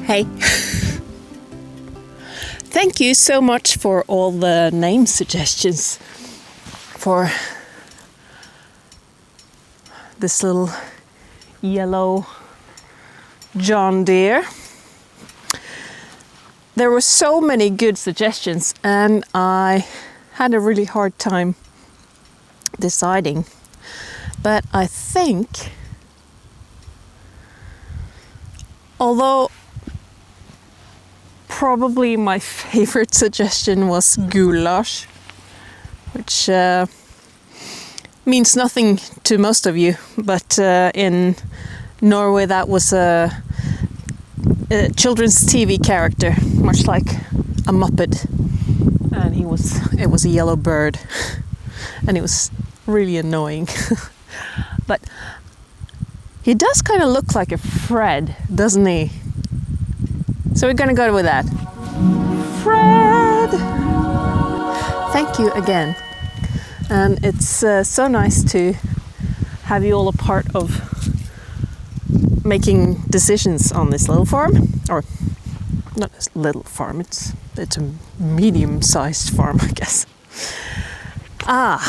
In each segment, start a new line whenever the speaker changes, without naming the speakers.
Hey. Thank you so much for all the name suggestions for this little yellow John Deere. There were so many good suggestions and I had a really hard time deciding. But I think, although probably my favorite suggestion was goulash, which means nothing to most of you, but in Norway that was a children's TV character, much like a Muppet, and it was a yellow bird, and it was really annoying. But he does kind of look like a Fred, doesn't he? So we're gonna go with that. Fred! Thank you again. And it's so nice to have you all a part of making decisions on this little farm. Or not a little farm, it's a medium-sized farm, I guess.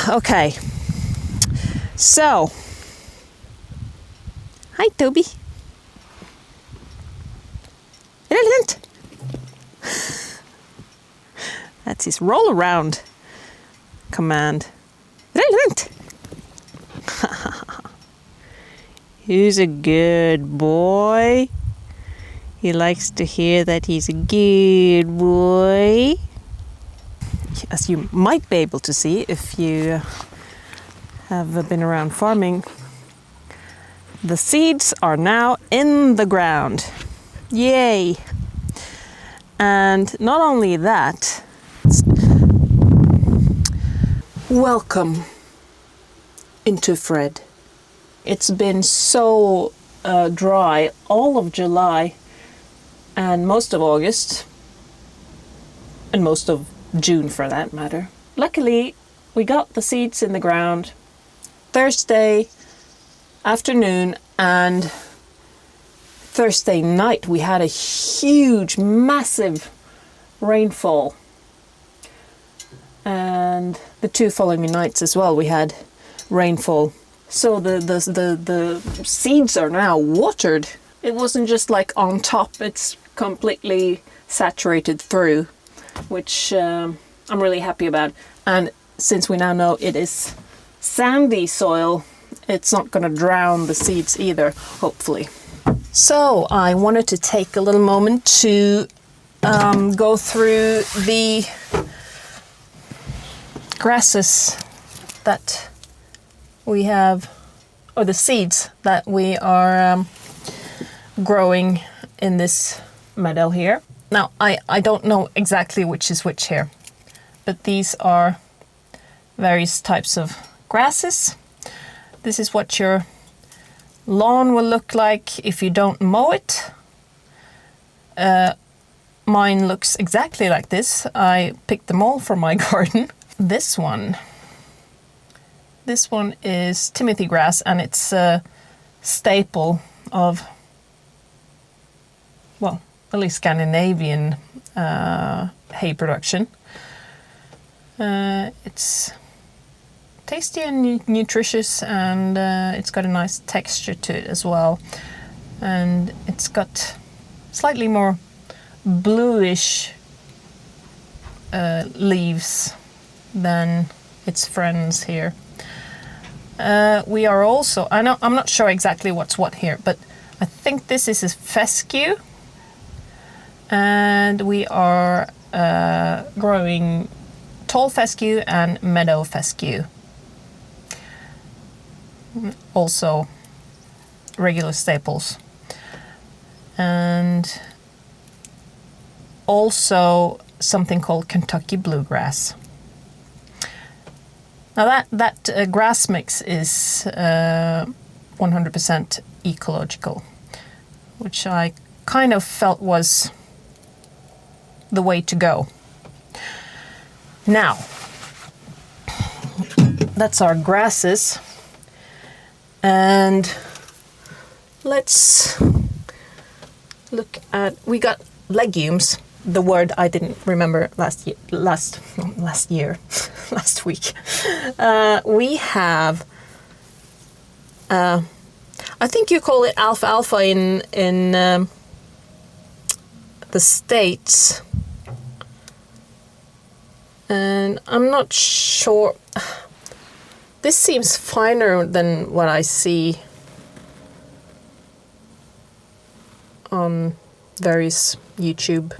Okay. So, hi Toby. Brilliant. That's his roll around command. Brilliant. He's a good boy. He likes to hear that he's a good boy. As you might be able to see if you have been around farming, the seeds are now in the ground. Yay! And not only that, welcome into Fred. It's been so dry all of July and most of August and most of June for that matter. Luckily, we got the seeds in the ground Thursday afternoon, and Thursday night we had a huge, massive rainfall. And the two following nights as well we had rainfall. So the seeds are now watered. It wasn't just like on top, it's completely saturated through, which I'm really happy about. And since we now know it is sandy soil, it's not going to drown the seeds either, hopefully. So I wanted to take a little moment to go through the grasses that we have, or the seeds that we are growing in this meadow here. Now, I don't know exactly which is which here, but these are various types of grasses. This is what your lawn will look like if you don't mow it. Mine looks exactly like this. I picked them all from my garden. This one is Timothy grass, and it's a staple of, well, at least Scandinavian hay production. It's tasty and nutritious, and it's got a nice texture to it as well. And it's got slightly more bluish leaves than its friends here. We are also, I'm not sure exactly what's what here, but I think this is a fescue. And we are growing tall fescue and meadow fescue. Also regular staples. And also something called Kentucky bluegrass. Now that grass mix is 100% ecological, which I kind of felt was the way to go. Now, that's our grasses, and let's look at, we got legumes, the word I didn't remember last week. We have, I think you call it alfalfa in the States. And I'm not sure. This seems finer than what I see on various YouTube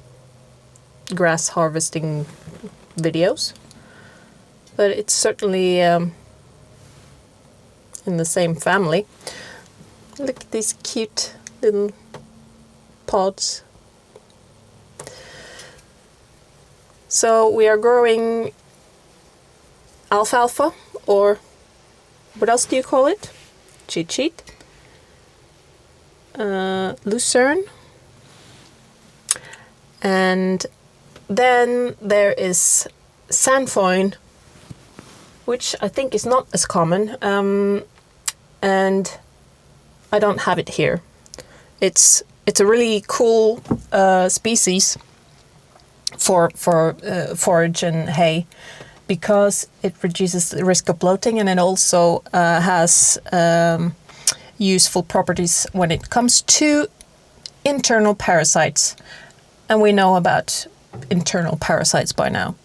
grass harvesting videos. But it's certainly in the same family. Look at these cute little pods. So we are growing alfalfa, or what else do you call it? Cheat. Lucerne. And then there is sainfoin, which I think is not as common, and I don't have it here. It's a really cool species for forage and hay, because it reduces the risk of bloating, and it also has useful properties when it comes to internal parasites. And we know about internal parasites by now.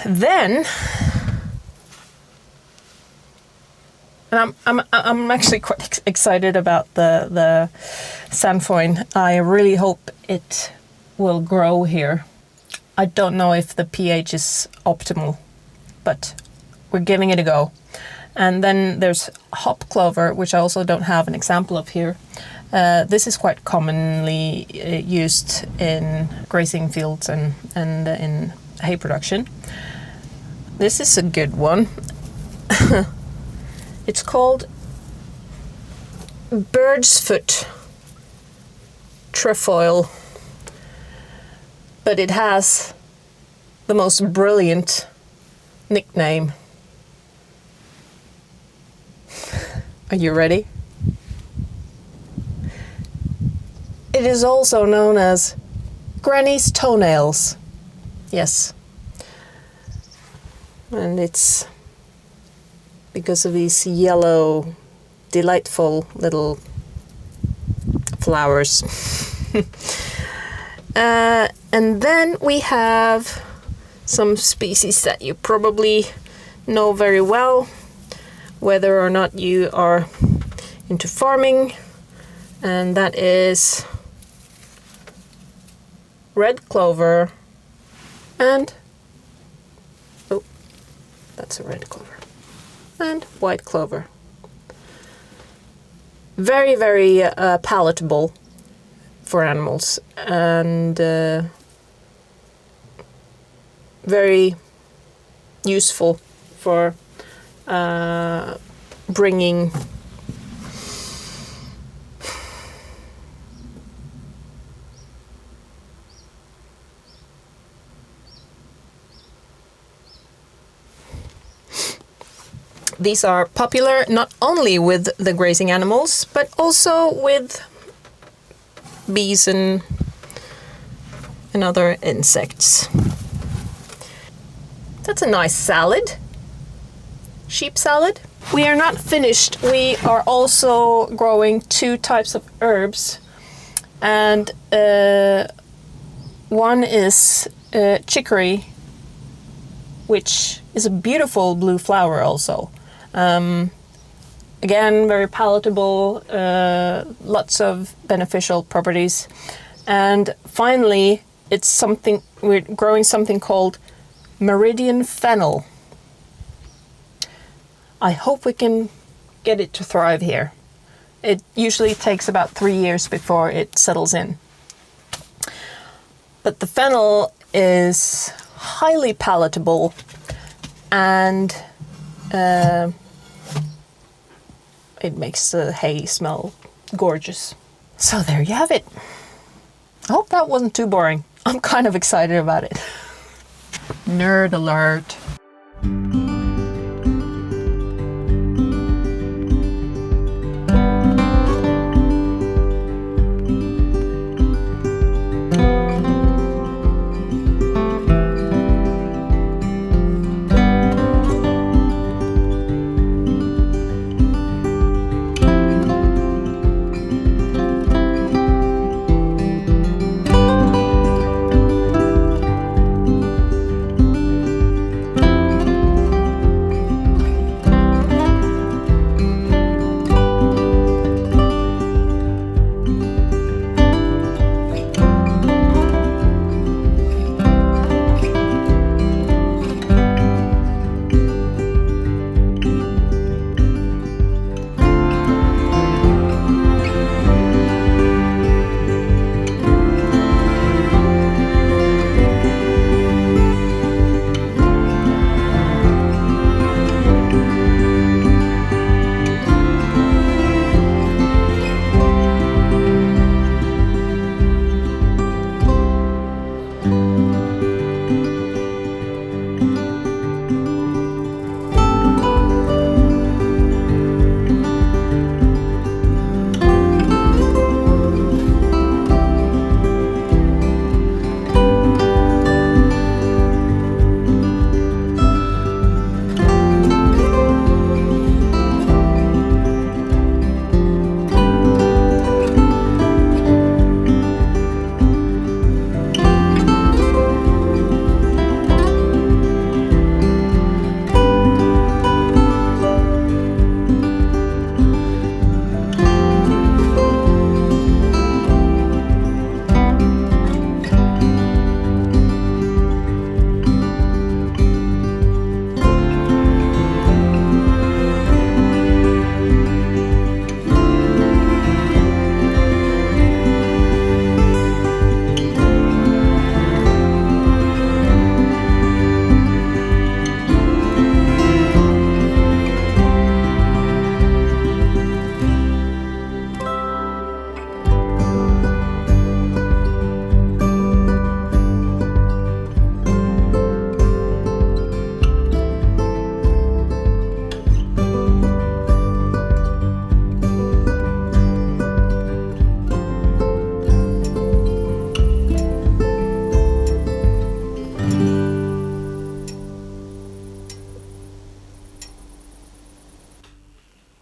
Then, and I'm actually quite excited about the sainfoin. I really hope it will grow here. I don't know if the pH is optimal, but we're giving it a go. And then there's hop clover, which I also don't have an example of here. This is quite commonly used in grazing fields and in hay production. This is a good one. It's called bird's foot trefoil, but it has the most brilliant nickname. Are you ready? It is also known as Granny's toenails. Yes. And it's because of these yellow, delightful little flowers. And then we have some species that you probably know very well, whether or not you are into farming, and that is red clover and, oh, that's a red clover, and white clover. Very, very palatable for animals, and very useful for bringing these are popular not only with the grazing animals, but also with bees and other insects. That's a nice salad. Sheep salad. We are not finished. We are also growing 2 types of herbs, and one is chicory, which is a beautiful blue flower also. Again, very palatable, lots of beneficial properties. And finally, we're growing something called Meridian fennel. I hope we can get it to thrive here. It usually takes about 3 years before it settles in. But the fennel is highly palatable, and it makes the hay smell gorgeous. So there you have it. I hope that wasn't too boring. I'm kind of excited about it. Nerd alert.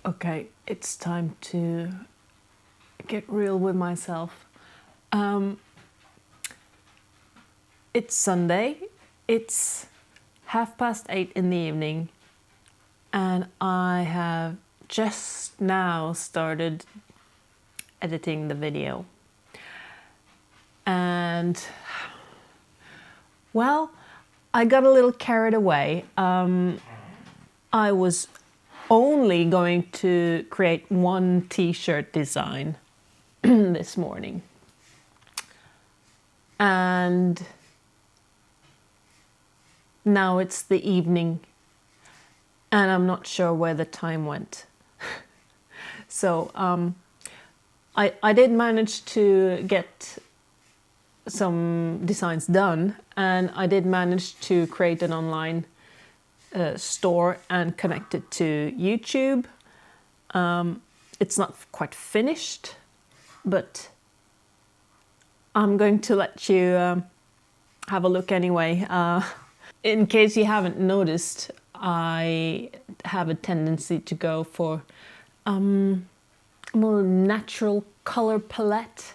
Okay, it's time to get real with myself. It's Sunday, it's 8:30 in the evening, and I have just now started editing the video. And, well, I got a little carried away. I was only going to create one t-shirt design this morning. And now it's the evening and I'm not sure where the time went. So I did manage to get some designs done, and I did manage to create an online store and connect it to YouTube. It's not quite finished, but I'm going to let you have a look anyway. In case you haven't noticed, I have a tendency to go for a more natural color palette,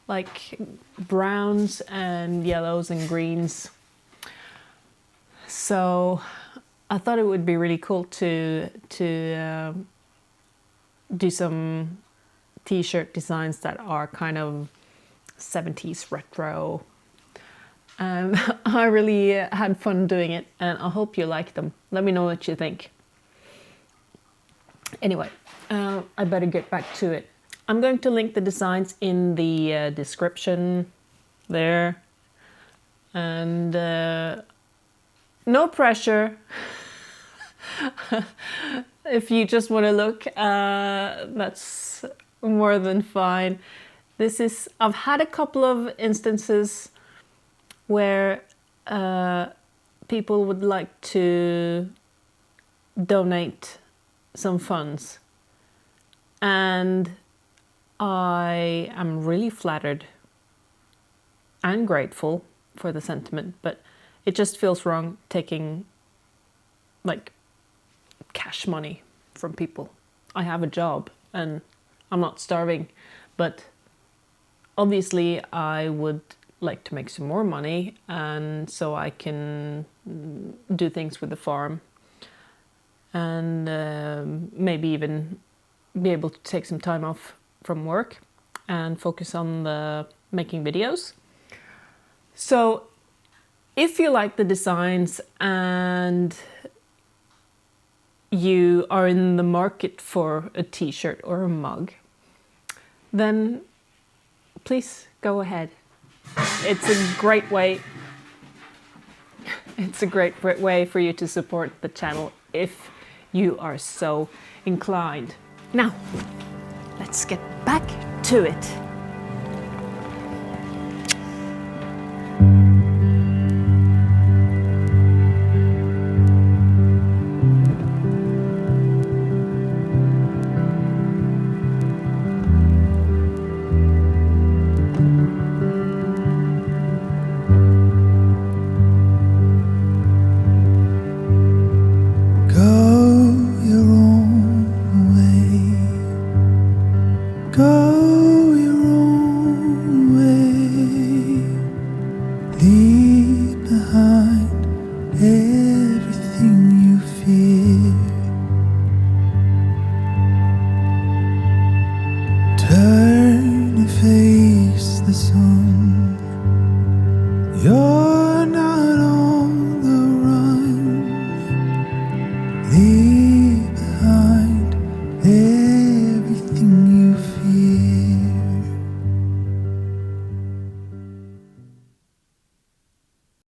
like browns and yellows and greens. So I thought it would be really cool to do some t-shirt designs that are kind of 70s retro. And I really had fun doing it, and I hope you like them. Let me know what you think. Anyway, I better get back to it. I'm going to link the designs in the description there. And no pressure. If you just want to look, that's more than fine. I've had a couple of instances where people would like to donate some funds, and I am really flattered and grateful for the sentiment, but it just feels wrong taking like cash money from people. I have a job and I'm not starving, but obviously I would like to make some more money, and so I can do things with the farm, and maybe even be able to take some time off from work and focus on the making videos. So if you like the designs and you are in the market for a t-shirt or a mug, then please go ahead. It's a great way for you to support the channel if you are so inclined. Now, let's get back to it.